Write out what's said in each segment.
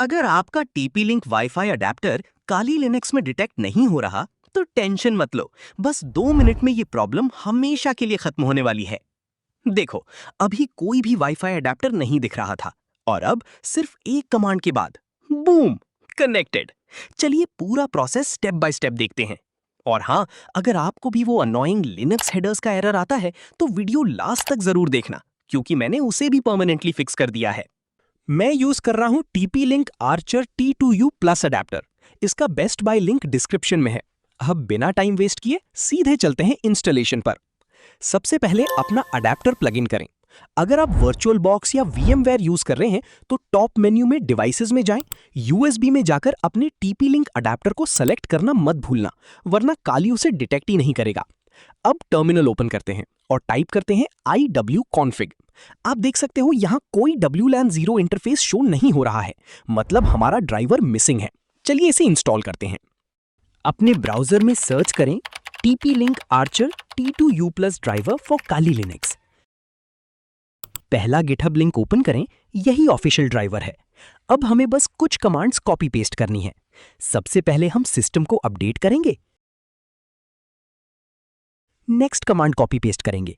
अगर आपका TP link wifi adapter काली Linux में डिटेक्ट नहीं हो रहा, तो टेंशन मत लो। बस 2 मिनट में ये प्रॉब्लम हमेशा के लिए खत्म होने वाली है। देखो, अभी कोई भी वाईफाई अडेप्टर नहीं दिख रहा था और अब सिर्फ एक कमांड के बाद बूम, कनेक्टेड। चलिए पूरा प्रोसेस स्टेप बाय स्टेप देखते हैं। और हाँ, अगर आपको भी वो अननोइंग लिनक्स हेडर्स का एरर आता है तो वीडियो लास्ट तक जरूर देखना, क्योंकि मैंने उसे भी परमानेंटली फिक्स कर दिया है। मैं यूज कर रहा हूं TP-Link Archer T2U plus adapter. इसका बेस्ट बाय लिंक डिस्क्रिप्शन में है। अब बिना टाइम वेस्ट किए सीधे चलते हैं इंस्टॉलेशन पर। सबसे पहले अपना अडेप्टर प्लग इन करें। अगर आप वर्चुअल बॉक्स या VMware यूज कर रहे हैं तो टॉप मेन्यू में डिवाइसेस में जाएं, USB में जाकर अपने TP-Link अडेप्टर को सेलेक्ट करना मत भूलना, वरना काली उसे डिटेक्ट ही नहीं करेगा। अब टर्मिनल ओपन करते हैं और टाइप करते हैं iwconfig। आप देख सकते हो यहाँ कोई WLAN 0 इंटरफेस शो नहीं हो रहा है, मतलब हमारा ड्राइवर मिसिंग है। चलिए इसे इंस्टॉल करते हैं। अपने ब्राउजर में सर्च करें TP-Link Archer T2U plus driver for Kali Linux. पहला गिटहब लिंक ओपन करें, यही ऑफिशियल ड्राइवर है। अब हमें बस कुछ कमांड्स कॉपी पेस्ट करनी है। सबसे पहले हम सिस्टम को अपडेट करेंगे। नेक्स्ट कमांड कॉपी पेस्ट करेंगे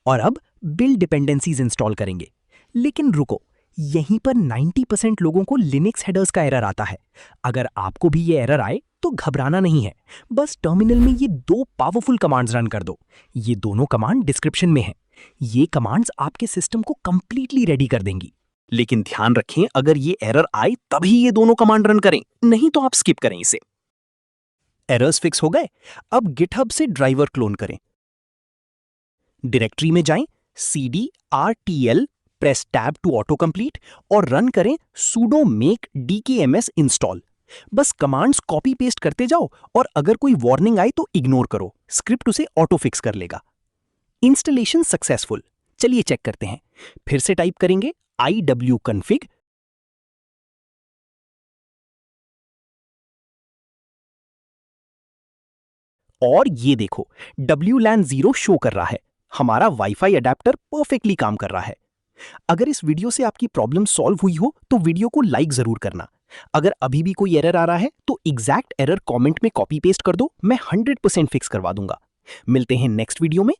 और अब बिल्ड डिपेंडेंसीज इंस्टॉल करेंगे। लेकिन रुको, यहीं पर 90% लोगों को लिनक्स हेडर्स का एरर आता है। अगर आपको भी ये एरर आए तो घबराना नहीं है, बस टर्मिनल में ये 2 पावरफुल कमांड्स रन कर दो। ये दोनों कमांड डिस्क्रिप्शन में हैं। ये कमांड्स आपके सिस्टम को कंप्लीटली रेडी कर देंगी। लेकिन ध्यान रखें, अगर ये एरर आए तभी ये दोनों कमांड रन करें, नहीं तो आप स्किप करें इसे। एरर्स फिक्स हो गए। अब गिटहब से ड्राइवर क्लोन करें। डायरेक्टरी में जाएं, cd/rtl, press tab to autocomplete और रन करें sudo make dkms install। बस कमांड्स कॉपी पेस्ट करते जाओ और अगर कोई वार्निंग आए तो इग्नोर करो, स्क्रिप्ट उसे ऑटो फिक्स कर लेगा। Installation successful. चलिए चेक करते हैं। फिर से टाइप करेंगे iwconfig और ये देखो WLAN 0 शो कर रहा है। हमारा वाईफाई अडेप्टर परफेक्टली काम कर रहा है। अगर इस वीडियो से आपकी प्रॉब्लम सॉल्व हुई हो तो वीडियो को लाइक जरूर करना। अगर अभी भी कोई एरर आ रहा है तो एग्जैक्ट एरर कमेंट में कॉपी पेस्ट कर दो, मैं 100% फिक्स करवा दूंगा। मिलते हैं नेक्स्ट वीडियो में।